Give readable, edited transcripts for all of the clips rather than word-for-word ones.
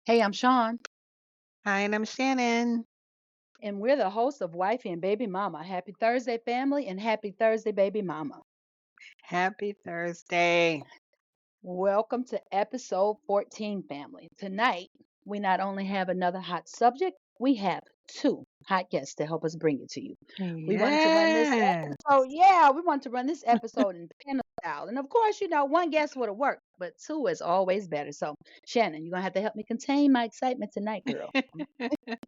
Hey, I'm Sean, Hi, and I'm Shannon. and we're the hosts of Wifey and Baby Mama. Happy Thursday, family, and happy Thursday, baby mama. Happy Thursday. Welcome to episode 14, family. Tonight, we not only have another hot subject, we have two hot guests to help us bring it to you. We wanted to run this Yes. episode, we wanted to run this episode in panel style. And of course, one guest would have worked, but two is always better. So, Shannon, you're going to have to help me contain my excitement tonight, girl.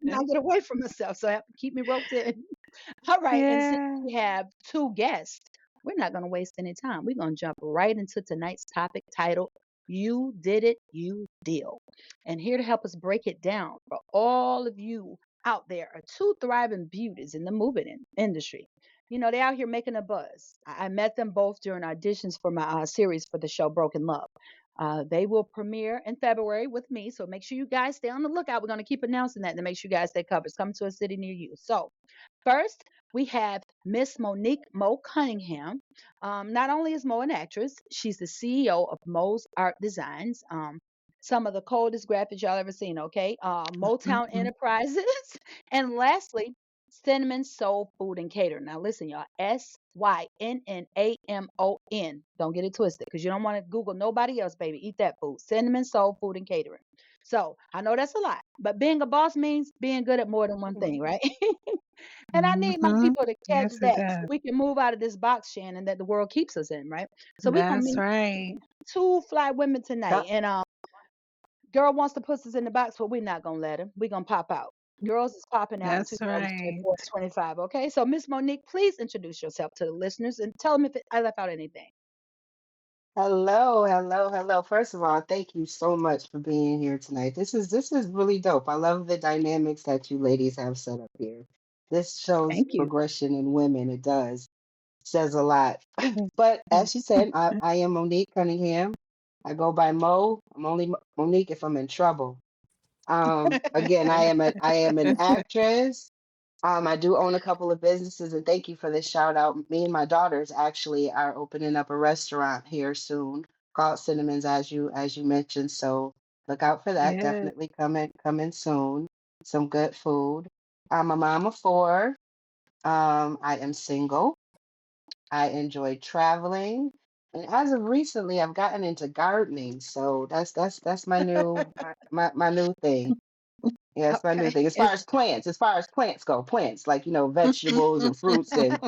Not get away from myself, so I have to keep me roped in. All right, and since Yeah. we have two guests, we're not going to waste any time. We're going to jump right into tonight's topic titled You Did It, You Deal. And here to help us break it down for all of you out there are two thriving beauties in the movie industry. They're out here making a buzz. I met them both during auditions for my series for the show Broken Love. They will premiere in February with me, so make sure you guys stay on the lookout. We're going to keep announcing that to make sure you guys stay covered. It's coming to a city near you. So, first, we have Miss Monique Mo Cunningham. Not only is Mo an actress, she's the CEO of Mo's Art Designs. Some of the coldest graphics y'all ever seen, okay? Motown Mhm. Enterprises. And lastly, Cinnamon Soul Food and Catering. Now, listen, y'all, Synnamon. Don't get it twisted because you don't want to Google nobody else, baby. Eat that food. Cinnamon Soul Food and Catering. So I know that's a lot, but being a boss means being good at more than one thing, right? And I need my Mhm. people to catch Yes, it that so does. we can move out of this box, Shannon, that the world keeps us in, right? So we're gonna That's meet right. two fly women tonight. That- And girl wants to put us in the box, but we're not gonna let her. We're gonna pop out. Girls is popping out in That's right. 2024 to 25. Okay. So Miss Monique, please introduce yourself to the listeners and tell them if I left out anything. Hello, hello, hello. First of all, thank you so much for being here tonight. This is really dope. I love the dynamics that you ladies have set up here. This shows Thank you. progression in women. It does. Says a lot. But as she said, I am Monique Cunningham. I go by Mo. I'm only Monique if I'm in trouble. Again, I am an actress. I do own a couple of businesses, and thank you for this shout out. Me and my daughters actually are opening up a restaurant here soon called Cinnamon's, as you mentioned. So look out for that. Yes. Definitely coming soon. Some good food. I'm a mom of four. I am single. I enjoy traveling, and as of recently, I've gotten into gardening. So that's my new thing. Yeah, it's my new Okay. thing. As far as plants go, plants like vegetables and fruits and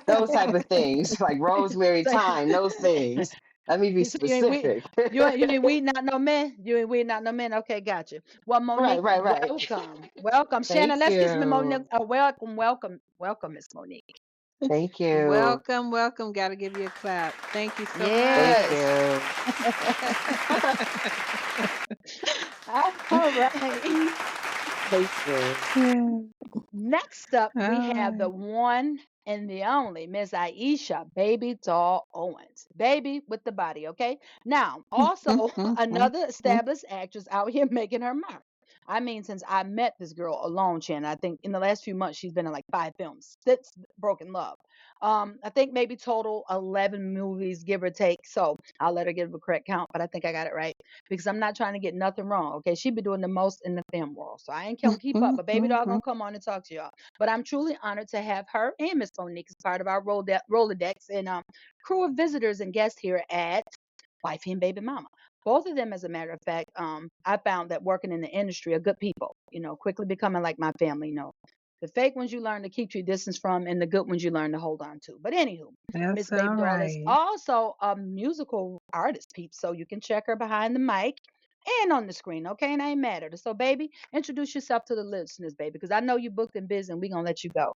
those type of things, like rosemary, So, thyme, those things. Let me be so you ain't we specific. you ain't weeding out no men. You ain't weeding out no men. Okay, gotcha. Well, Right, Monique, right, right. welcome, Thank Shannon. Let's get Miss Monique. you. Welcome, Miss Monique. Thank you. Welcome, welcome. Got to give you a clap. Thank you so Thank much. Yes. you. All right. Thank you. Yeah. Next up, we All have the right. one and the only Miss Aisha Baby Doll Owens. Baby with the body, okay? Now, also another established actress out here making her mark. I mean, since I met this girl alone, Shannon, I think in the last few months she's been in like 5 films. Six Broken Love. I think maybe total 11 movies, give or take. So I'll let her give a correct count, but I think I got it right because I'm not trying to get nothing wrong. Okay, she be doing the most in the film world, so I ain't gonna keep up. But baby doll gonna come on and talk to y'all. But I'm truly honored to have her and Miss Monique as part of our Rolodex and crew of visitors and guests here at Wifey and Baby Mama. Both of them, as a matter of fact, I found that working in the industry are good people. Quickly becoming like my family. The fake ones you learn to keep your distance from, and the good ones you learn to hold on to. But anywho, Miss That's Baby all Doll is right. also a musical artist, peeps. So you can check her behind the mic and on the screen, okay? And I ain't mad at her. So, baby, introduce yourself to the listeners, baby, because I know you booked and busy, and we gonna let you go.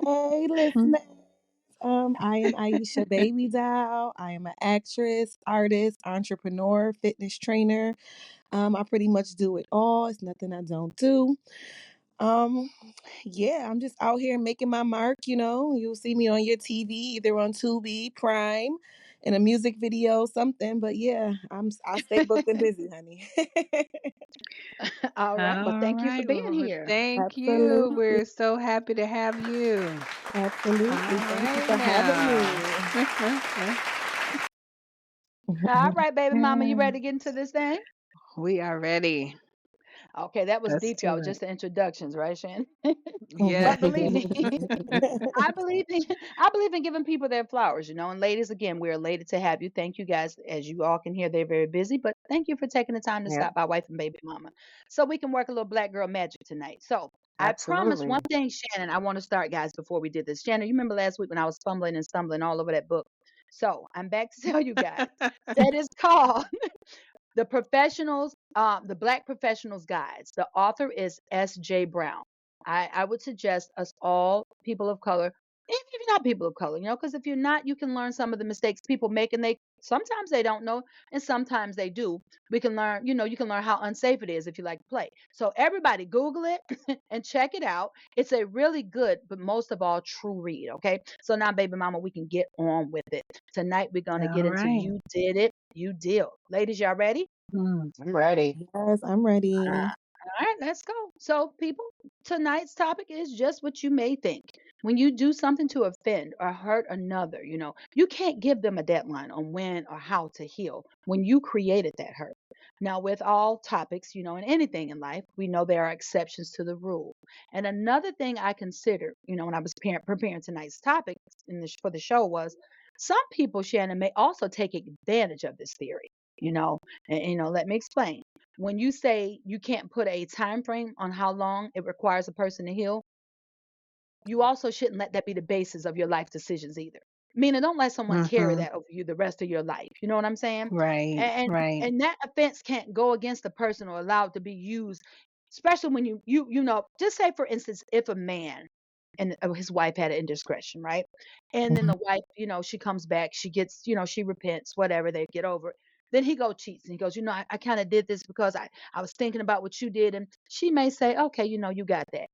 Hey, listeners. I am Aisha Baby Doll. I am an actress, artist, entrepreneur, fitness trainer. I pretty much do it all. It's nothing I don't do. Um, yeah, I'm just out here making my mark. You'll see me on your TV, either on Tubi, Prime, in a music video, something. But yeah, I stay booked and busy, honey. All right. Well, All thank you for right. being Well, here. thank you. Absolutely, We're so happy to have you. absolutely. All Thank you right for having now. me. All right, baby mama, you Yeah. ready to get into this thing? We are ready. Okay, that was Let's deep, y'all. do it. Just the introductions, right, Shannon? Yeah. But believe me, I believe in I believe in giving people their flowers, you know. And ladies, again, we're elated to have you. Thank you guys. As you all can hear, they're very busy, but thank you for taking the time to Yeah, stop by Wife and Baby Mama. So we can work a little black girl magic tonight. So I promise one absolutely. thing, Shannon, I want to start, guys, before we did this. Shannon, you remember last week when I was fumbling and stumbling all over that book? So I'm back to tell you guys that is called the Black Professionals Guides. The author is S.J. Brown. I would suggest us all, people of color, even if you're not people of color, you know, because if you're not, you can learn some of the mistakes people make, and they sometimes they don't know, and sometimes they do. We can learn, you know, you can learn how unsafe it is if you like to play. So everybody, Google it and check it out. It's a really good, but most of all, true read. Okay, so now, baby mama, we can get on with it. Tonight we're gonna get All into right. You Did It, You Deal. Ladies, y'all ready? Mm. I'm ready. Yes, I'm ready. All right, let's go. So, people, tonight's topic is just what you may think. When you do something to offend or hurt another, you know, you can't give them a deadline on when or how to heal when you created that hurt. Now, with all topics, you know, in anything in life, we know there are exceptions to the rule. And another thing I considered, you know, when I was preparing tonight's topic for the show was some people, Shannon, may also take advantage of this theory, you know, and, you know, let me explain. When you say you can't put a time frame on how long it requires a person to heal, you also shouldn't let that be the basis of your life decisions either. Meaning, don't let someone carry Mm-hmm. that over you the rest of your life. You know what I'm saying? Right. And Right. and that offense can't go against the person or allow it to be used, especially when you know. Just say, for instance, if a man and his wife had an indiscretion, right? And then Mhm. the wife, you know, she comes back, she gets, you know, she repents, whatever, they get over it. Then he go cheats and he goes, you know, I kind of did this because I was thinking about what you did, and she may say, okay, you know, you got that.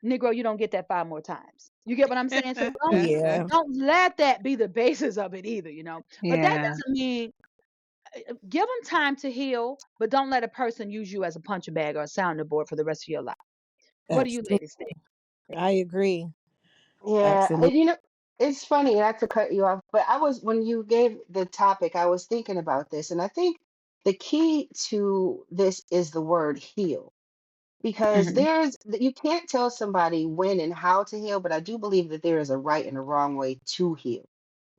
Negro, you don't get that 5 more times. You get what I'm saying? So Yeah. don't let that be the basis of it either, you know. But that Yeah. doesn't mean give them time to heal, but don't let a person use you as a punching bag or a sounding board for the rest of your life. What do you Absolutely. ladies think? I agree. Yeah, Absolutely. it's funny not to cut you off, but I was when you gave the topic, I was thinking about this, and I think the key to this is the word heal. Because Hmm. you can't tell somebody when and how to heal, but I do believe that there is a right and a wrong way to heal.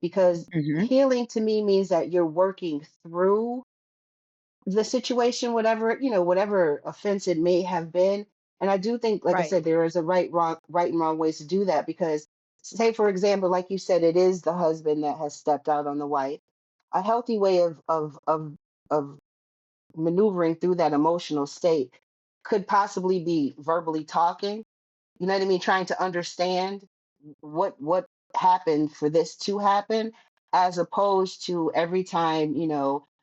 Because Hmm. healing to me means that you're working through the situation, whatever, whatever offense it may have been. And I do think, like I Right. said, there is a right and wrong ways to do that. Because say, for example, like you said, it is the husband that has stepped out on the wife. A healthy way of maneuvering through that emotional state could possibly be verbally talking, you know what I mean, trying to understand what happened for this to happen, as opposed to every time,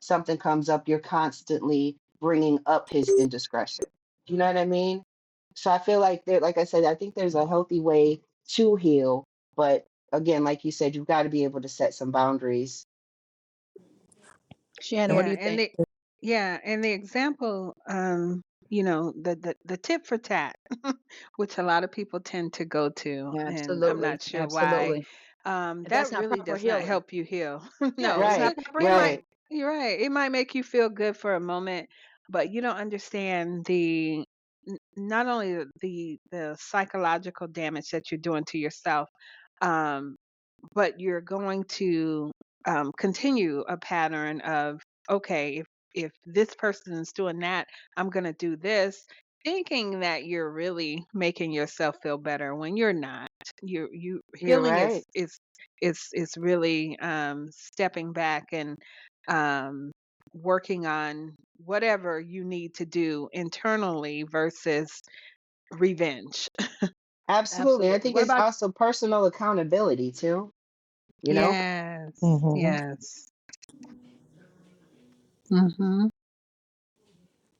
something comes up, you're constantly bringing up his indiscretion. You know what I mean? So I feel like there, like I said, I think there's a healthy way to heal, but again, like you said, you've got to be able to set some boundaries. Shannon, what do Yeah. you And think? the example, the tit for tat, which a lot of people tend to go to, and I'm Absolutely. not sure why. Absolutely. That That's not really proper does not healing. help you heal. Yeah, No, it's Right, not proper it healing. might. right. You're right. It might make you feel good for a moment, but you don't understand not only the psychological damage that you're doing to yourself, um, but you're going to continue a pattern of, okay, if this person is doing that, I'm going to do this, thinking that you're really making yourself feel better when you're not. You You're healing right. is really stepping back and um, working on whatever you need to do internally versus revenge. Absolutely. I Absolutely. think What it's about also personal accountability too, you know? Yes, Hmm. yes. Mhm.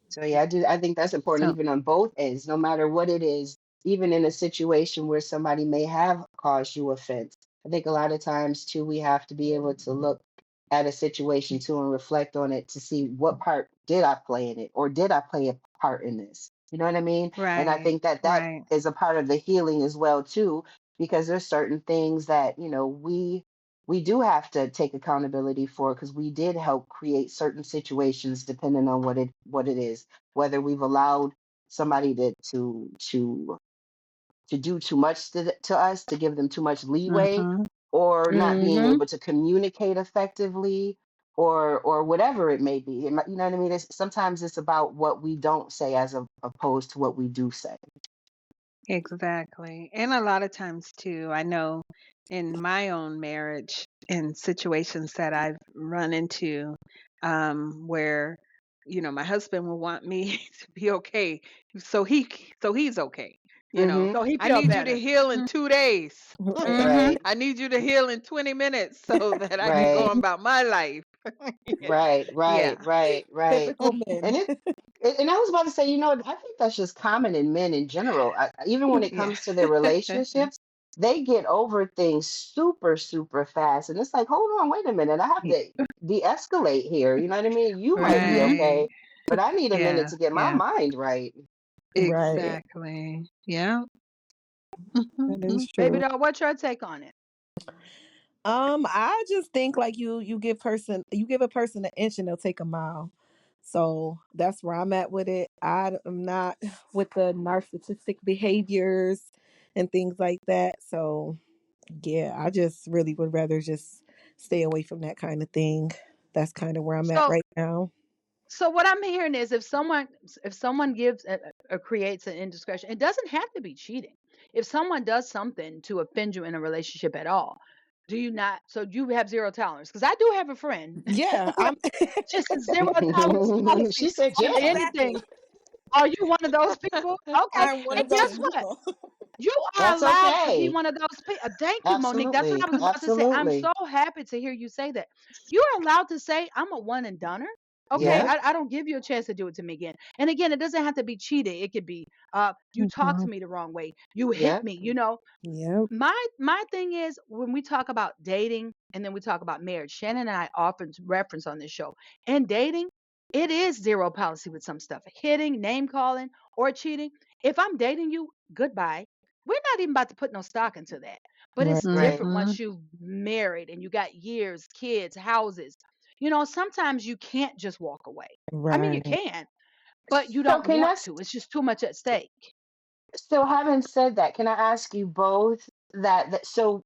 So yeah, I think that's important So even on both ends, no matter what it is, even in a situation where somebody may have caused you offense. I think a lot of times too, we have to be able to look at a situation too and reflect on it to see what part did I play in it, or did I play a part in this? You know what I mean? And I right, think that that right. is a part of the healing as well too, because there's certain things that, we we do have to take accountability for, because we did help create certain situations depending on what it is, whether we've allowed somebody to do too much to us, to give them too much leeway, Mm-hmm. or not being Mm-hmm. able to communicate effectively, or whatever it may be. You know what I mean? Sometimes it's about what we don't say as opposed to what we do say. Exactly. And a lot of times too, I know in my own marriage, in situations that I've run into, where, my husband will want me to be okay. So he's okay. Mm-hmm. So he I feel need you to better. heal in 2 days. Mm-hmm. Right. I need you to heal in 20 minutes so that I can go Right. on about my life. Right. Yeah. Right. Right. Right. Typical men. And and I was about to say, I think that's just common in men in general. Even when it Yeah. comes to their relationships, they get over things super, super fast. And it's like, hold on, wait a minute. I have Y- to de-escalate here. You know what I mean? You might be Mhm. Right. okay, but I need a minute Yeah. to get my Yeah. mind right. Right. Exactly. Yeah. That is Baby true. doll, what's your take on it? I just think like you give a person an inch and they'll take a mile. So that's where I'm at with it. I am not with the narcissistic behaviors and things like that. So yeah, I just really would rather just stay away from that kind of thing. That's kind of where I'm at So right now. so what I'm hearing is if someone gives or creates an indiscretion, it doesn't have to be cheating. If someone does something to offend you in a relationship at all, do you not? So you have zero tolerance? Because I do have a friend Yeah, who I'm has just a zero tolerance policy She said, on yeah. anything. Are you one of those people? Okay. I'm one And of guess those what? people. You are That's allowed to be okay. one of those people. Thank you, Monique. That's what I Absolutely. was about to say. I'm Absolutely. so happy to hear you say that. You're allowed to say, I'm a one and doneer. Okay. Yep. Yep. I don't give you a chance to do it to me again. And again, it doesn't have to be cheating. It could be you talk to Mhm. me the wrong way. You hit Yep. me, you know. Yep. My thing is when we talk about dating and then we talk about marriage, Shannon and I often reference on this show. In dating, it is zero policy with some stuff. Hitting, name calling, or cheating. If I'm dating you, goodbye. We're not even about to put no stock into that. But Right. it's different Mm-hmm. once you've married and you got years, kids, houses. Sometimes you can't just walk away. I mean, you Right. can, but you So don't can I want to. It's just too much at stake. so having said that, can I ask you both that so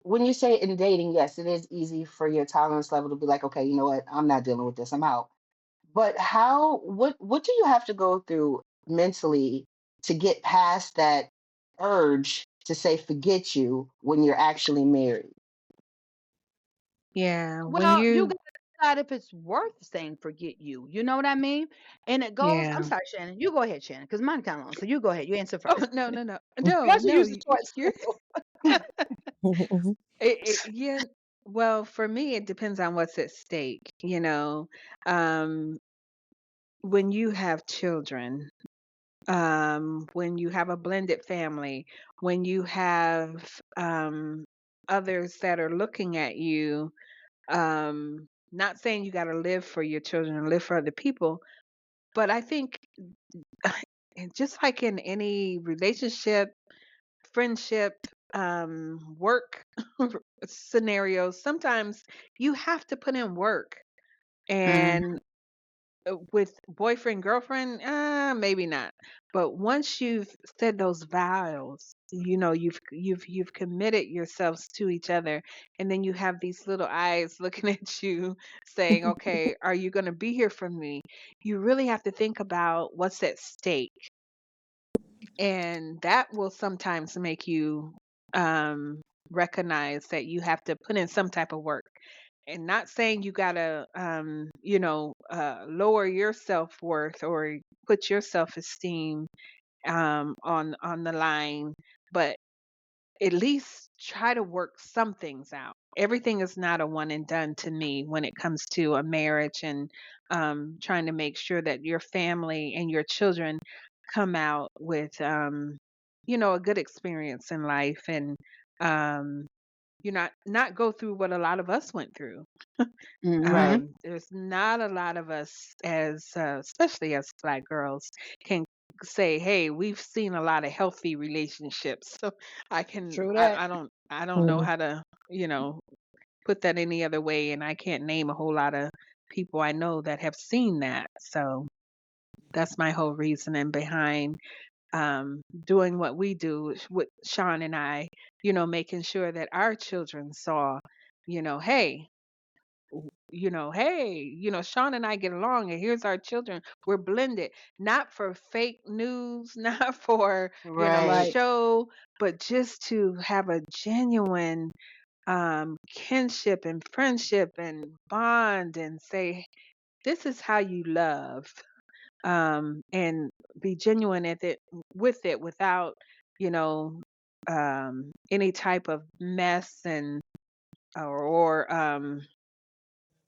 when you say in dating, yes, it is easy for your tolerance level to be like, okay, you know what, I'm not dealing with this, I'm out. But what do you have to go through mentally to get past that urge to say forget you when you're actually married? Yeah. When Well, you you, gotta decide if it's worth saying forget you. You know what I mean? And it goes, I'm yeah. sorry, Shannon. You go ahead, Shannon, because mine kind of long. So you go ahead. You answer Oh, first. no, no, no. No, Yours are no. usually short and You're, simple. yeah. Well, for me, it depends on what's at stake. Um, when you have children, when you have a blended family, when you have others that are looking at you, not saying you got to live for your children or live for other people, but I think and just like in any relationship, friendship, work scenarios, sometimes you have to put in work. Mm, And with boyfriend, girlfriend, maybe not. But once you've said those vows, you've committed yourselves to each other, and then you have these little eyes looking at you, saying, "Okay, are you going to be here for me?" You really have to think about what's at stake, and that will sometimes make you um, recognize that you have to put in some type of work. And not saying you gotta, lower your self worth or put your self esteem on the line, but at least try to work some things out. Everything is not a one and done to me when it comes to a marriage and trying to make sure that your family and your children come out with, a good experience in life and um, you not go through what a lot of us went through. mm-hmm. Right. There's not a lot of us as especially as black girls can say, "Hey, we've seen a lot of healthy relationships." So I can True that. I don't know Mhm. how to, put that any other way, and I can't name a whole lot of people I know that have seen that. So that's my whole reasoning behind doing what we do with Sean and I, making sure that our children saw, hey, Sean and I get along, and here's our children. We're blended, not for fake news, not for, Right. Right. show, but just to have a genuine kinship and friendship and bond and say, this is how you love, and be genuine with it without, you know, any type of mess and or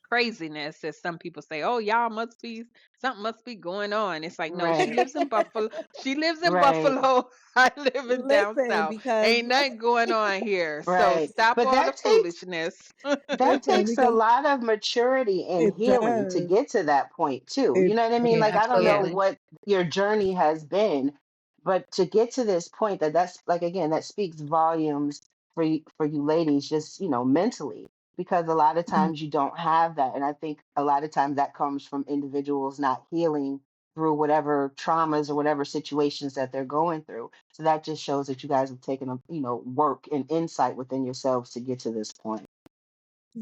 craziness, as some people say. Oh, y'all must be something must be going on. It's like, no, she Right. lives in Buffalo. She lives in Right. Buffalo. I live in down Listen, south. because Ain't nothing going on here. So Right. stop But all the foolishness. that listen, takes a because lot of maturity and it healing to does. get to that point too. It You know what I mean? Yeah, Like I don't know yeah. Absolutely. what your journey has been, but to get to this point that's like again that speaks volumes for you ladies just, mentally because a lot of Mhm. times you don't have that and I think a lot of times that comes from individuals not healing through whatever traumas or whatever situations that they're going through. So that just shows that you guys have taken a, work and insight within yourselves to get to this point.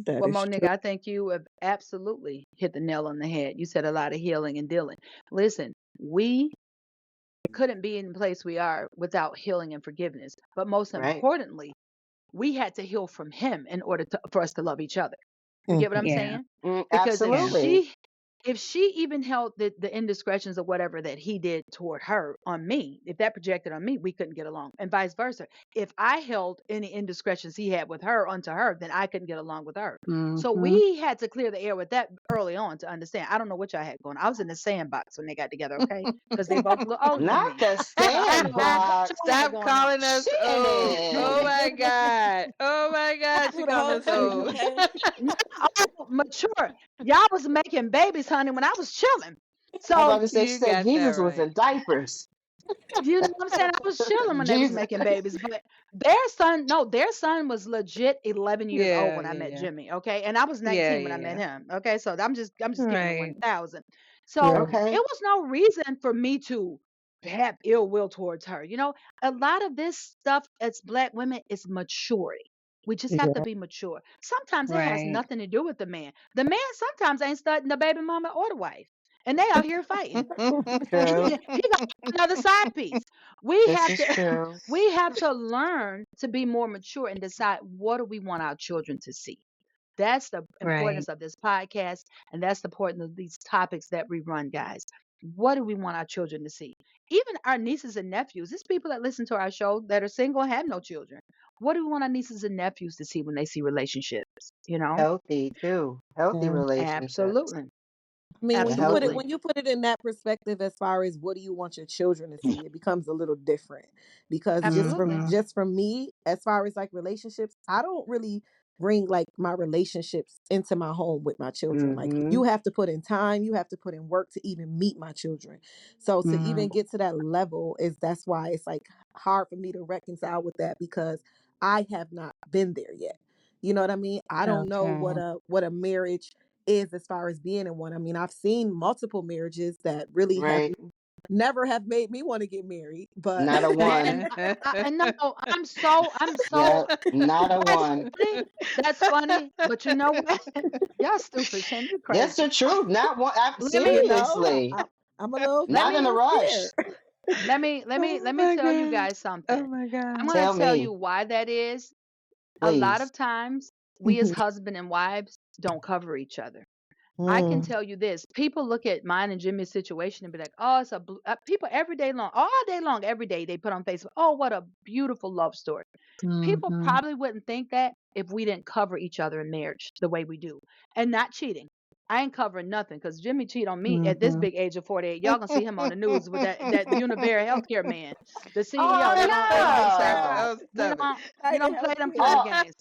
That Well, is Monique, true. I think you have absolutely hit the nail on the head. You said a lot of healing and dealing. Listen, we couldn't be in the place we are without healing and forgiveness. But most Right. importantly, we had to heal from him in order for us to love each other. You get what I'm Mhm. Yeah, saying? Because yeah. Absolutely. if she even held the indiscretions or whatever that he did toward her on me, if that projected on me, we couldn't get along. And vice versa. If I held any indiscretions he had with her onto her, then I couldn't get along with her. So Mhm. we had to clear the air with that early on to understand. I don't know what y'all had going. I was in the sandbox when they got together, okay? Because they both a little older than Not me. the So I don't know what sandbox. y'all had Stop going on. calling us old. Oh Shannon. my God. Oh my God. She Through the calling whole us thing, old. okay? No, oh, mature. Y'all was making babies, honey, when I was chilling. I'm about So to say, she You said got that Jesus was right. in diapers. you know what I'm saying? I was chilling when they was Jesus. making babies, but their son, no, their son was legit 11 years old Yeah, when I yeah, met yeah. Jimmy. Okay, and I was Yeah, 19 when I yeah, met yeah. him. Okay, so I'm just keeping it Right. 1,000. So Right. it Okay. was no reason for me to have ill will towards her. A lot of this stuff as black women is maturity. We just have to Yeah. be mature. Sometimes it has Right. nothing to do with the man. The man sometimes ain't studying the baby mama or the wife, and they out here fighting. He True. he got another side piece. We This have is to true. we have to learn to be more mature and decide what do we want our children to see. That's the Right. importance of this podcast, and that's the importance of these topics that we run, guys. What do we want our children to see? Even our nieces and nephews. There's people that listen to our show that are single and have no children. What do we want our nieces and nephews to see when they see relationships? Healthy too. Healthy Yeah. relationships. Absolutely. I mean, when Yeah, you put it healthy. Absolutely. when you put it in that perspective, as far as what do you want your children to see, it becomes a little different. Because Absolutely. Mhm. just from me, as far as like relationships, I don't really bring like my relationships into my home with my children. Like Mm-hmm. you have to put in time, you have to put in work to even meet my children. So to even Mhm. get to that level is that's why it's like hard for me to reconcile with that because I have not been there yet. You know what I mean? I don't know Okay. what a marriage is as far as being in one. I mean, I've seen multiple marriages that really have Right. never have made me want to get married, but Not a And one. I know I'm so Yep. Not a that's one. funny. That's funny. But you know what? Y'all stupid, Shannon. You That's the crazy. truth. Not one. Let me you know, Seriously. I'm a little let Not me in a rush. scared. let Oh me my tell you God. guys something. Oh my I'm God. gonna Tell tell you me, why that is. A lot please. of times we as Mhm. husband and wives don't cover each other. I can Mm, tell you this. People look at mine and Jimmy's situation and be like, "Oh, it's people every day long, all day long, every day they put on Facebook, oh, what a beautiful love story." People Mhm. probably wouldn't think that if we didn't cover each other in marriage the way we do and not cheating. I ain't covering nothing because Jimmy cheated on me at this Mhm. big age of 48. Y'all gonna see him on the news with that Univera healthcare man, the CEO. Oh oh God. no. We Stop it. don't we I didn't don't help play them kind you. of Oh, games.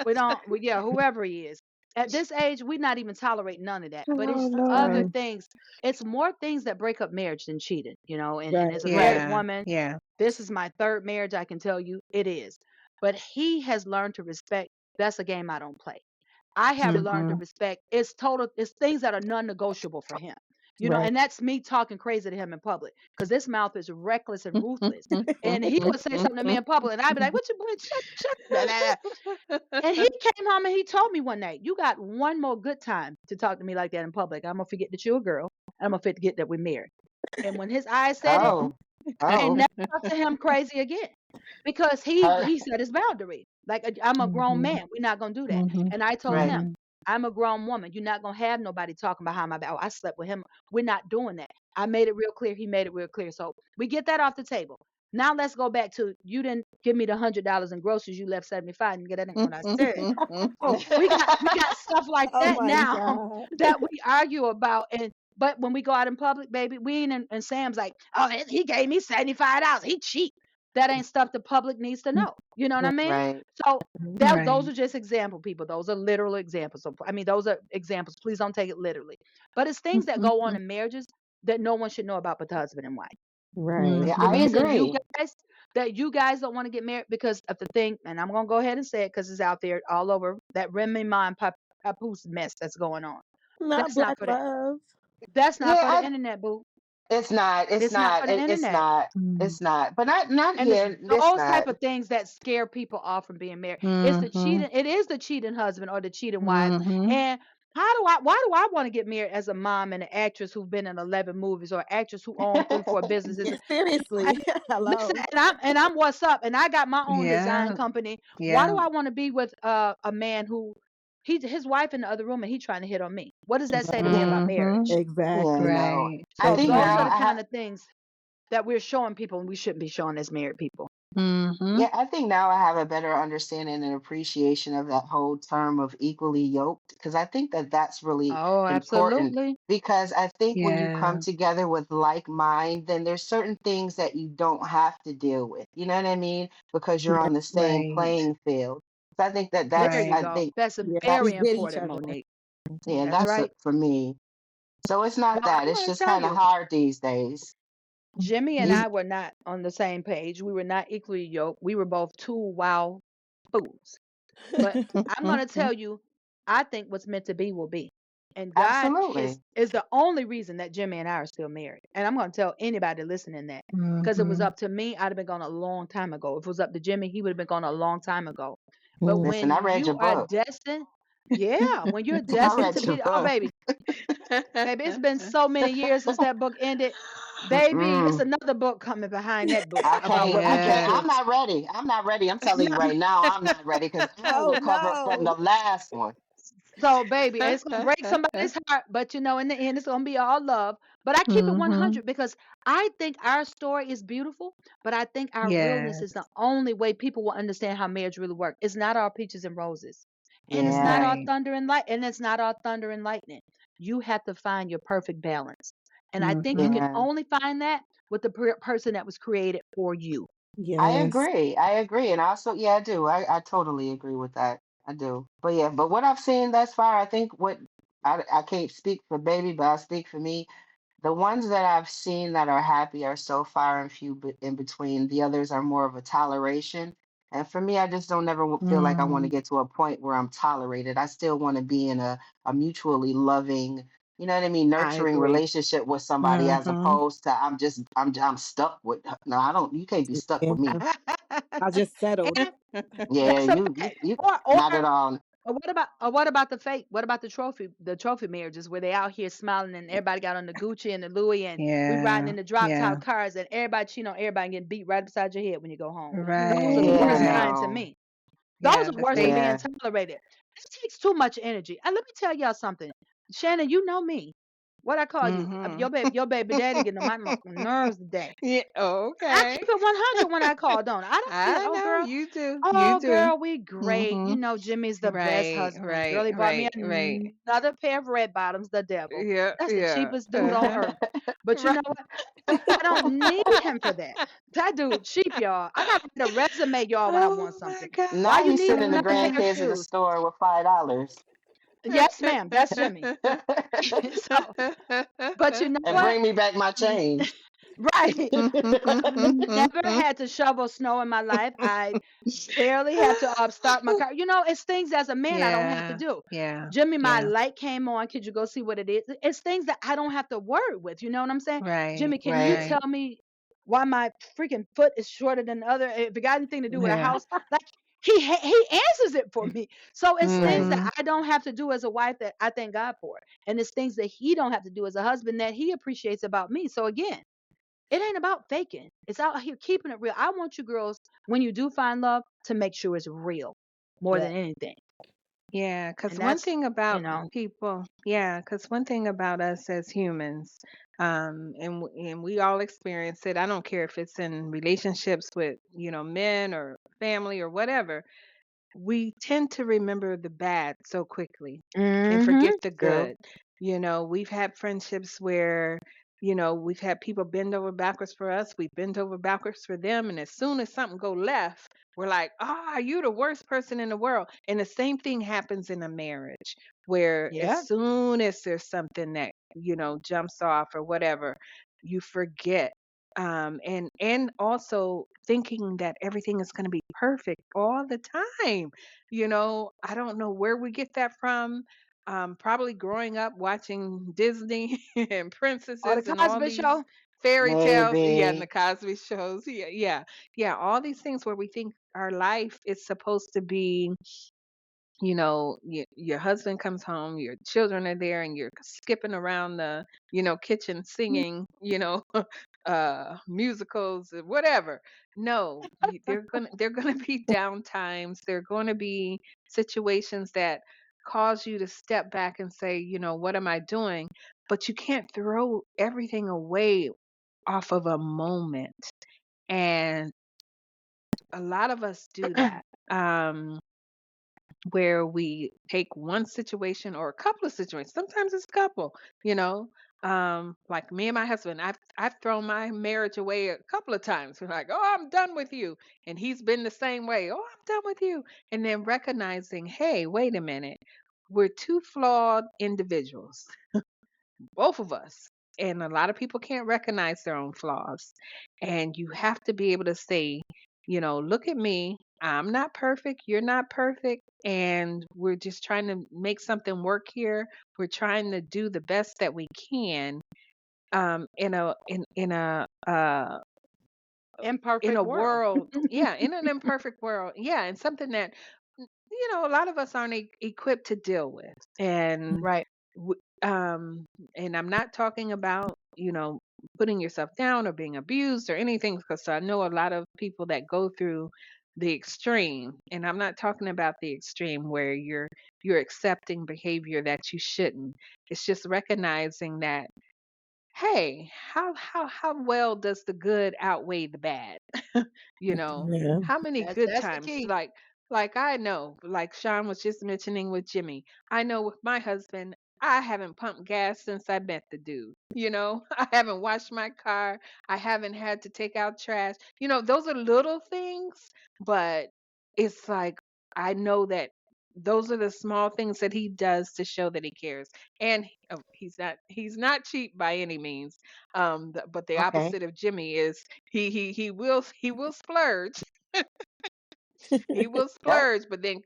We don't. Yeah, whoever he is. At this age, we not even tolerate none of that. But Oh it's other Lord. things. It's more things that break up marriage than cheating. And as Right. a married Yeah. woman, Yeah. this is my third marriage. I can tell you it is. But he has learned to respect. That's a game I don't play. I have learned to Mhm. respect. It's things that are non-negotiable for him. Right. And that's me talking crazy to him in public because this mouth is reckless and ruthless. And he would say something to me in public, and I'd be like, "What you boy? Shut, blah, blah, blah." And he came home and he told me one night, "You got one more good time to talk to me like that in public. I'm gonna forget that you're a girl. And I'm gonna forget that we're married." And when his eyes said it, Oh, I ain't oh, never talked to him crazy again because he her, he set his boundary. Like I'm a grown Mhm. man. We're not gonna do that. Mhm. And I told right. him, Mhm. I'm a grown woman. You're not gonna have nobody talking behind my back. Oh, I slept with him. We're not doing that. I made it real clear. He made it real clear. So we get that off the table. Now let's go back to you didn't give me the $100 in groceries. You left 75. And that ain't what I said. So we got stuff like Oh that my now God. that we argue about. And but when we go out in public, baby, we ain't and Sam's like, oh, he gave me $75. He cheap. That ain't stuff the public needs to know. You know what I Right. mean? Right. So those Right. are just example people. Those are literal examples. So I mean, those are examples. Please don't take it literally. But it's things that go on in marriages that no one should know about but the husband and wife. Right. Yeah, The Mhm. I reason agree. you guys don't want to get married because of the thing, and I'm gonna go ahead and say it because it's out there all over that Remy Ma and Papoose mess that's going on. Not That's not black for the love. that's not Yeah, for the I, internet, boo. it's not. It's It's not not. for the It's internet. not. Mm. It's not. But not And it's here. It's those type not. of things that scare people off from being married. It's the Mhm. cheating. It is the cheating husband or the cheating wife. Mhm. And why do I want to get married as a mom and an actress who's been in 11 movies or an actress who owned 3, 4 businesses? Seriously. Listen, Hello. and I'm what's up, and I got my own design Yeah. company. Why do Yeah. I want to be with a man who his wife in the other room and he trying to hit on me? What does that say to me about Mhm. marriage? Yeah, Exactly. no. Right. I So think those now are Right. the I have. kind of things that we're showing people, and we shouldn't be showing as married people. Mhm. Yeah, I think now I have a better understanding and appreciation of that whole term of equally yoked because I think that that's really Oh, important absolutely. because I think when you come Yeah. together with like mind, then there's certain things that you don't have to deal with. You know what I mean? Because you're on the same Right. playing field. So I think that There that's you I Right. go. think That's Yeah, we very that's get each important, other. Monique. yeah, That's that's right. for me. So it's not Well, that. I'm It's going to just tell kind of you, hard these days. Jimmy and These I were not on the same page. We were not equally yoked. We were both two wild fools. But I'm going to tell you, I think what's meant to be will be. And God is absolutely. is the only reason that Jimmy and I are still married. And I'm going to tell anybody listening that because it was Mhm. up to me, I'd have been gone a long time ago. If it was up to Jimmy, he would have been gone a long time ago. But Mm. Listen, when I read your you are book. destined, yeah, when you're I destined to read your be, oh book. baby, baby, it's been so many years since that book ended. Baby, it's Mm-mm. another book coming behind that book I about can't. what we I just can't. did. I'm Yes. not ready. I'm not ready. I'm telling you No, right now, I'm not ready because I Oh recovered from the no. last one. so, baby, it's gonna break somebody's heart, but in the end, it's gonna be all love. But I keep it Mhm. 100 because I think our story is beautiful, but I think our realness is Yes. the only way people will understand how marriage really works. It's not all peaches and roses, and it's not Yeah. all Right. thunder and light, and it's not all thunder and lightning. You have to find your perfect balance, and I think you Mhm. can Yeah. only find that with the person that was created for you. I Yes. agree. I agree. And also, yeah, I do. I totally agree with that. I do. But yeah, but what I've seen thus far, I think I can't speak for baby, but I speak for me. The ones that I've seen that are happy are so far and few in between. The others are more of a toleration. And for me, I just don't ever feel like I want to Mm. get to a point where I'm tolerated. I still want to be in a mutually loving, you know what I mean, I nurturing agree. relationship with somebody as Mhm. opposed to I'm stuck with no, I don't you can't be stuck Yeah. with me. I just settled. And Yeah, that's okay. you Or not at all. what about the fake? What about the trophy marriages where they out here smiling and everybody got on the Gucci and the Louis and we riding Yeah. in the drop top Yeah. cars and everybody cheating on everybody and getting beat right beside your head when you go home. Those are the Right. Yeah, worst Right. kind to no. me. Those Yeah. are The worse than fake. being Yeah. tolerated. This takes too much energy. And let me tell y'all something. Shannon, you know me. What I call you, Mhm. your baby daddy getting on my nerves today. Yeah. I Okay. keep it 100 when I call, don't I? I don't be like, I oh know girl, you do. You oh, do. girl, we great. Mhm. Jimmy's the best Right. husband. Girl, Right. he bought me Right. Right. another pair of red bottoms, the devil. Yeah. That's the Yeah. cheapest dude on Uh-huh. earth. But you Right. know what? I don't need him for that. That dude cheap, y'all. I got to write a resume, y'all, when I want Oh my something. Why Now you he's need me sending the another pair of grandkids to the shoes? store with $5. Yes, ma'am. That's Jimmy. So, but you know And what? bring me back my change. Right. I've never had to shovel snow in my life. I barely had to start my car. It's things as a man I don't have to Yeah. do. Yeah. Jimmy, my Yeah. light came on. Could you go see what it is? It's things that I don't have to worry with. You know what I'm saying? Right. Jimmy, can you Right. Right. tell me why my freaking foot is shorter than the other? If it got anything to do with a Yeah. house, like he answers it for me. So it's things Right. that Mhm. I don't have to do as a wife that I thank God for, and it's things that he don't have to do as a husband that he appreciates about me. So again, it ain't about faking. It's out here keeping it real. I want you girls, when you do find love, to make sure it's real more Yeah. than anything. Yeah, because And one that's, thing you about know, people, yeah, because one thing about us as humans, and we all experience it. I don't care if it's in relationships with, men or family or whatever. We tend to remember the bad so quickly and forget mm-hmm. the True. good. We've had friendships where, we've had people bend over backwards for us, we bend over backwards for them, and as soon as something go left, we're like, "Ah, you the worst person in the world." And the same thing happens in a marriage where as Yeah. soon as there's something that, jumps off or whatever, you forget. And also thinking that everything is going to be perfect all the time. I don't know where we get that from. Probably growing up watching Disney and Or the princesses and all Cosby these Show. fairy tales. Yeah, and the Maybe. Cosby shows. Yeah, yeah, yeah. All these things where we think our life is supposed to be, your husband comes home, your children are there, and you're skipping around the, kitchen singing, musicals or whatever. No, they're gonna be down times. They're gonna be situations that cause you to step back and say, what am I doing? But you can't throw everything away off of a moment. And a lot of us do that. Where we take one situation or a couple of situations. Sometimes it's a couple, you know. Like me and my husband, I've thrown my marriage away a couple of times. We're like, "Oh, I'm done with you," and he's been the same way. "Oh, I'm done with you," and then recognizing, "Hey, wait a minute, we're two flawed individuals, both of us." And a lot of people can't recognize their own flaws. And you have to be able to say, look at me. I'm not perfect. You're not perfect. And we're just trying to make something work here. We're trying to do the best that we can in Imperfect a world. world, yeah, in an imperfect world, yeah, and something that a lot of us aren't equipped to deal with. And Right. w- um and I'm not talking about putting yourself down or being abused or anything, because I know a lot of people that go through the extreme, and I'm not talking about the extreme where you're accepting behavior that you shouldn't. It's just recognizing that, hey, how well does the good outweigh the bad? you know, Yeah. how many That's good that's the times, key. like I know, like Sean was just mentioning with Jimmy. I know with my husband, I haven't pumped gas since I met the dude. I haven't washed my car. I haven't had to take out trash. Those are little things, but it's like I know that those are the small things that he does to show that he cares. And he's not cheap by any means. But the Okay. opposite of Jimmy is he will splurge. He will Yep. splurge, but of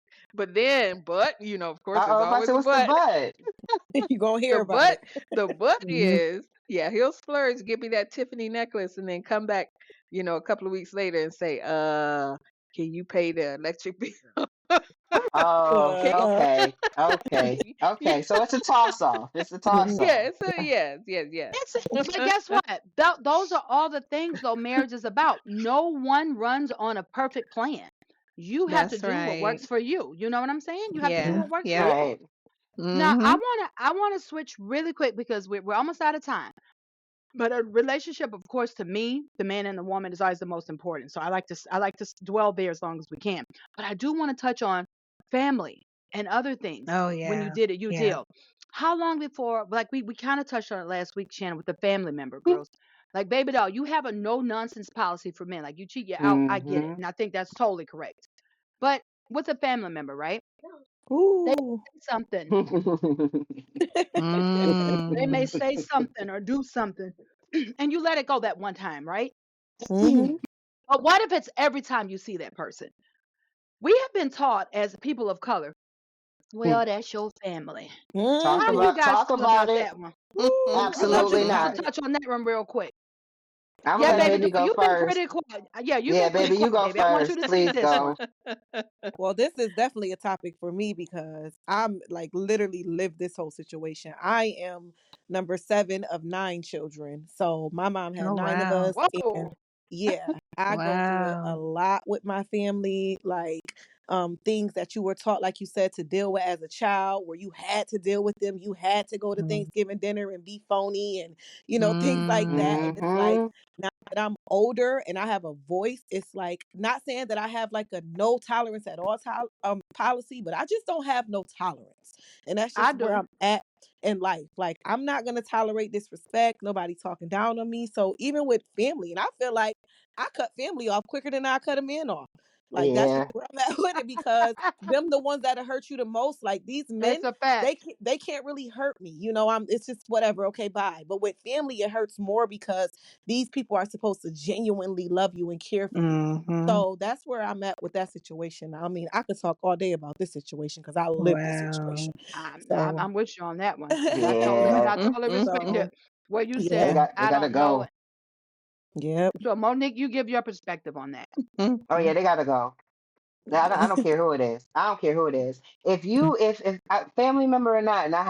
course there's Uh-oh, if I say always a what's the but. but? You gonna hear The about but it. the but Hmm. is, yeah, he'll splurge, give me that Tiffany necklace, and then come back, a couple of weeks later and say, can you pay the electric bill? Oh, Can okay. Okay. you, Okay. So it's a toss off. It's a toss Mhm. off. yes, yes, yes, yes. It's but guess what? Those are all the things though marriage is about. No one runs on a perfect plan. You have to That's do what right. works for you. You know what I'm saying? You have to do Yeah, what works for yeah. you. Right. Now, Mhm. I wanna switch really quick because we're almost out of time. But a relationship, of course, to me, the man and the woman is always the most important. So I like to dwell there as long as we can. But I do want to touch on family and other things. Oh When you yeah. did it, you Yeah. deal. How long before, like we kind of touched on it last week, Shannon, with the family member girls. Like, baby doll, you have a no nonsense policy for men. Like, you cheat, you out. I get it. Mm-hmm. And I think that's totally correct. But with a family member, right? They Ooh. say something. They may Mm. say something or do something. and you let it go that one time, right? Mm-hmm. But what if it's every time you see that person? We have been taught as people of color, well, that's your family. How do you Mm-hmm. guys Talk feel about about it. that one? Ooh, Touch Absolutely on not. touch on that one real quick. I'm gonna Yeah, let baby baby girl, go you've been first. pretty quiet. Yeah, you've Yeah, been pretty baby, you quiet, go baby. I want you first. to speak Please this one. go. well, this is definitely a topic for me because I'm like literally lived this whole situation. I am number 7 of 9 children. So my mom had Oh 9 of us, wow. Whoa. and yeah, I go through it a Wow. lot with my family. Like things that you were taught, like you said, to deal with as a child, where you had to deal with them. You had to go to Mm. Thanksgiving dinner and be phony and things like that. And Mm. it's like Mm-hmm. now that I'm older and I have a voice, it's like not saying that I have like a no tolerance at all policy, but I just don't have no tolerance. And that's I just where do. I'm at in life. Like I'm not gonna tolerate disrespect, nobody talking down on me. So even with family, and I feel like I cut family off quicker than I cut them in off. Like that's just Yeah. where I'm at with it because them the ones that hurt you the most. Like these men, It's a fact. they can't really hurt me. I'm it's just whatever. Okay, bye. But with family, it hurts more because these people are supposed to genuinely love you and care for you. Mhm. So that's where I'm at with that situation. I mean, I could talk all day about this situation because I lived this Wow. situation. I'm, So, I'm with you on that one, and Yeah. I totally respect so it. What you Yeah, said, yeah, they I gotta don't know go. it. yep, So Monique, you give your perspective on that. Oh yeah, they gotta go. I don't care who it is. I don't care who it is. If family member or not, and I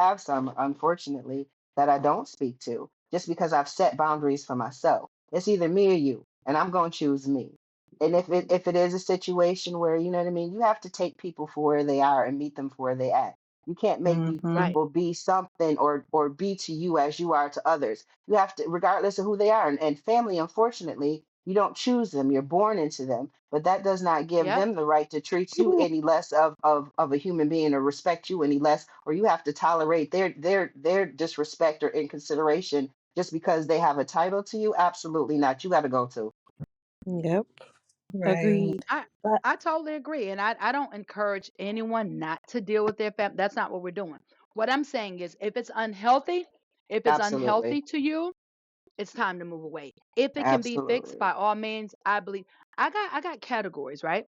have some unfortunately that I don't speak to just because I've set boundaries for myself. It's either me or you, and I'm gonna choose me. And if it is a situation where you know what I mean, you have to take people for where they are and meet them for where they at. You can't make these Mhm. Right. people be something or be to you as you are to others. You have to, regardless of who they are. And family, unfortunately, you don't choose them. You're born into them. But that does not give Yep. them the right to treat you Ooh. any less of a human being or respect you any less, or you have to tolerate their disrespect or inconsideration just because they have a title to you. Absolutely not. You got to go to. yep, Right. agreed. I But I totally agree, and I don't encourage anyone not to deal with their family. That's not what we're doing. What I'm saying is, if it's Absolutely. unhealthy to you, it's time to move away. If it can be fixed, Absolutely. by all means, I believe. I got categories, right?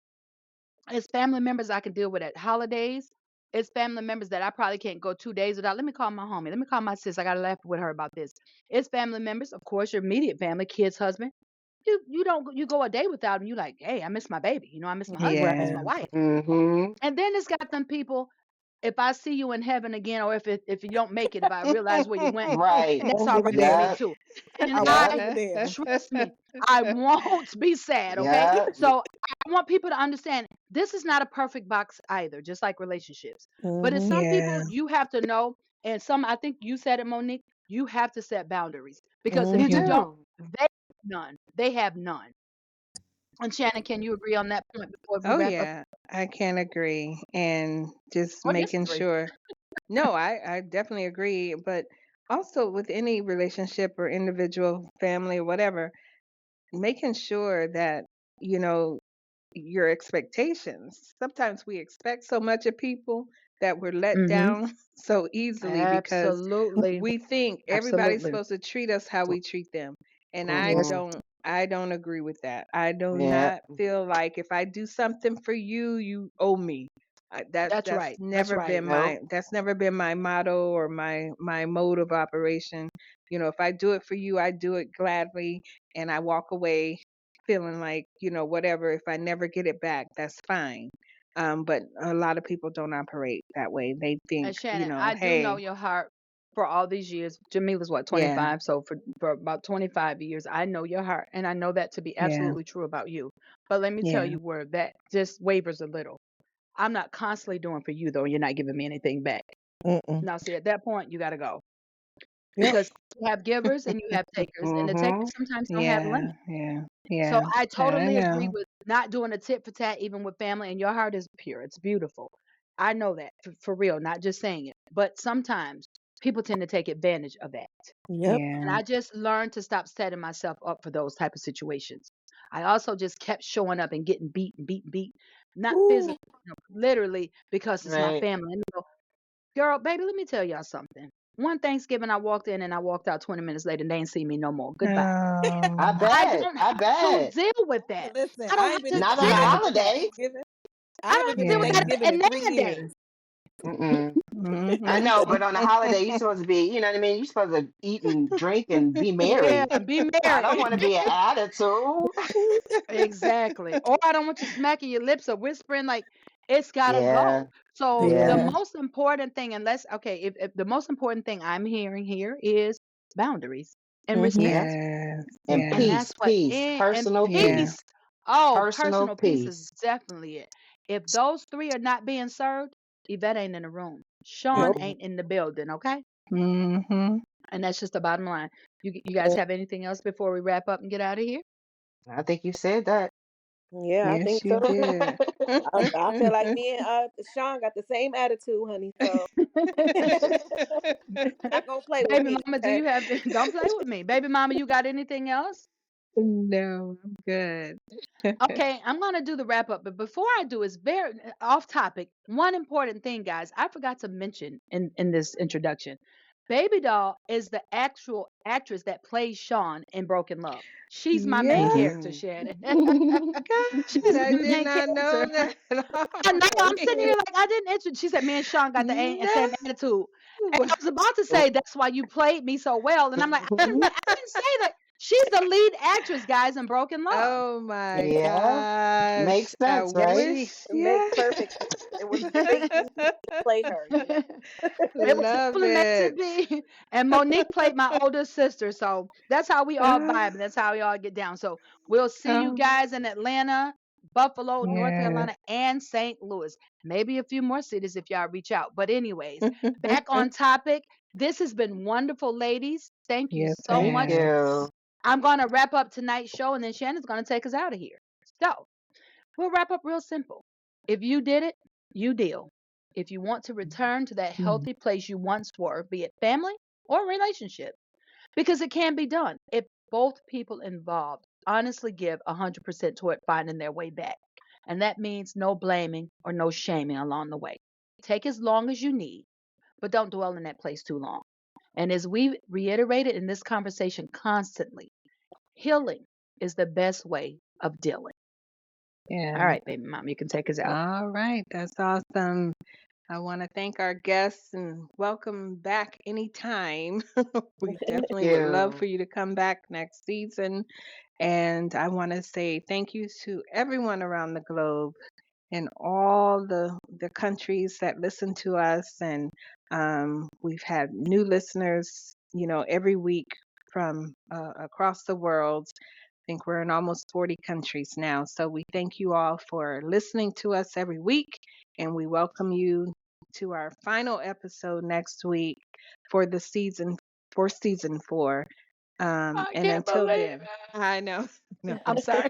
It's family members I can deal with at holidays. It's family members that I probably can't go 2 days without. Let me call my homie. Let me call my sis. I gotta laugh with her about this. It's family members, of course, your immediate family, kids, husband. You don't you go a day without them. You like, hey, I miss my baby. I miss my husband. I miss Yeah. my right, wife. Mm-hmm. And then it's got them people. If I see you in heaven again, or if you don't make it, if I realize where you went, Right. and that's won't all give a right with me damn. Yep. too. And I won't Yep. give I a damn. trust me, I won't be sad. Okay, Yep. so I want people to understand this is not a perfect box either, just like relationships. But it's Hmm. some people Yeah. you have to know, and some I think you said it, Monique. You have to set boundaries because if You you Hmm. don't, do. they have none. They have none. And Shannon, can you agree on that point before we Oh wrap up yeah. I can agree. And just or making disagree? sure. No, I definitely agree. But also with any relationship or individual, family, or whatever, making sure that, you know, your expectations. Sometimes we expect so much of people that we're let Mm-hmm. down so easily because Absolutely. we think everybody's Absolutely. supposed to treat us how we treat them. And I Yep. Mm-hmm. don't I don't agree with that. I do Yeah. not feel like if I do something for you, you owe me. That's right. That's right. Nope. That's never been my motto or my mode of operation. You know, if I do it for you, I do it gladly and I walk away feeling like, whatever, if I never get it back, that's fine. But a lot of people don't operate that way. They And think, Shannon, I do know hey, your heart for all these years. Jamila's what, yeah, 25? So for about 25 years, I know your heart. And I know that to be yeah, absolutely true about you. But let me tell yeah, you where that just wavers a little. I'm not constantly doing for you, though. You're not giving me anything back. Mm-mm. Now, see, at that point, you got to go Yep. because you have givers and you have takers. And the Mm-hmm. takers sometimes don't have yeah, limits. yeah, So yeah, I yeah, I totally agree know. with not doing a tit for tat, even with family. And your heart is pure. It's beautiful. I know that for real, not just saying it. But sometimes people tend to take advantage of that. Yep. And Yeah, I just learned to stop setting myself up for those type of situations. I also just kept showing up and getting beat and beat and beat, not Ooh. physically, literally, because it's my Right. family. And they go, girl, baby, let me tell y'all something. One Thanksgiving, I walked in and I walked out 20 minutes later and they ain't see me no more. Goodbye. I Oh. I bet. don't I have to bet. deal with that. Listen, I don't I ain't have been to to Not I on a deal haven't with been to that. holiday. Thanksgiving. I I don't haven't have to been to deal with that. Yeah. Thanksgiving And in 3 years. nowadays, Mm-mm. I Mhm. know, but on a holiday, you're supposed to be, you know what I mean? You're supposed to eat and drink and be yeah, merry. be I don't married. want to be an attitude. Exactly. Or I don't want you smacking your lips or whispering like it's gotta Yeah, go. So the yeah, Yeah. most important thing, unless okay, if the most important thing I'm hearing here is boundaries and Mm-hmm. yeah. respect. Yes. And And Yes. peace, that's what peace, and personal Yeah. peace. peace, Oh, personal personal peace is peace. definitely it. If those three are not being served, Yvette ain't in the room. Sean Nope. Mm-mm. ain't in the building, okay? Mhm. And that's just the bottom line. You guys Yeah, have anything else before we wrap up and get out of here? I think you said that. yeah, I think Yes, you so. did. I feel like me and Sean got the same attitude, honey. So not gonna play with Baby me. mama, do Okay. you have don't play with me. Baby mama, you got anything else? No, I'm good. Okay, I'm gonna do the wrap up, but before I do, it's very off topic. One important thing, guys, I forgot to mention in this introduction. Baby doll is the actual actress that plays Sean in Broken Love. She's my main Yes. character, Mm. Shannon. God, She's I my did main not know character. that at I know. I'm all. sitting here like I didn't introduce. She said, "Me and Sean got the No. same attitude," and I was about to say that's why you played me so well, and I'm like, I didn't say that. She's the lead actress, guys, in Broken Love. Oh my Yeah, gosh. makes I sense, right? wish, It makes yeah. perfect sense. It was very easy to play her, you know. It was Love definitely meant to it. be. And Monique played my older sister. So that's how we all Ah, vibe and that's how we all get down. So we'll see you oh, guys in Atlanta, Buffalo, North yeah. Carolina, and St. Louis. Maybe a few more cities if y'all reach out. But, anyways, back on topic. This has been wonderful, ladies. Thank you Yes, it so Thank much. you. has. I'm going to wrap up tonight's show and then Shannon's going to take us out of here. So, we'll wrap up real simple. If you did it, you deal. If you want to return to that Mm. healthy place you once were, be it family or relationship, because it can be done if both people involved honestly give 100% toward finding their way back. And that means no blaming or no shaming along the way. Take as long as you need, but don't dwell in that place too long. And as we reiterated in this conversation constantly, healing is the best way of dealing. All Yeah. right, baby mom, you can take us out. All right. That's awesome. I want to thank our guests and welcome back anytime. We Thank definitely would love you. for you to come back next season. And I want to say thank you to everyone around the globe and all the countries that listen to us. And we've had new listeners, every week from across the world. I think we're in almost 40 countries now. So we thank you all for listening to us every week, and we welcome you to our final episode next week for the season 4. I And can't until believe then, I know, no, it. I'm sorry.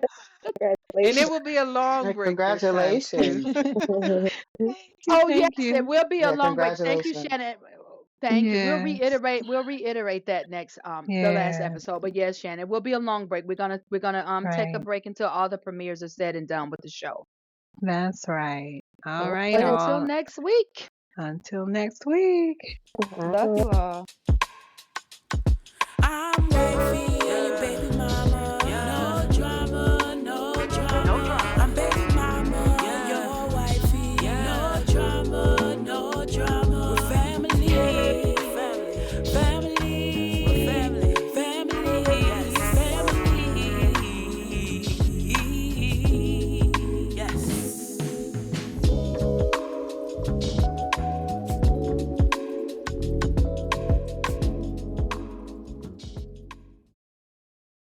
and it Congratulations. will be a long break this time too. Congratulations. Thank you, Oh yes, thank it you. will be a Yeah, long break. Thank you, congratulations. Shannon. Thank you. We'll Yes, reiterate. We'll reiterate that next the last yes, episode. But yes, Shannon, it will be a long break. We're gonna take a right. break until all the premieres are said and done with the show. That's right. All right, But until all. next week, Until next week. love you all. I'm wifey and your baby mama.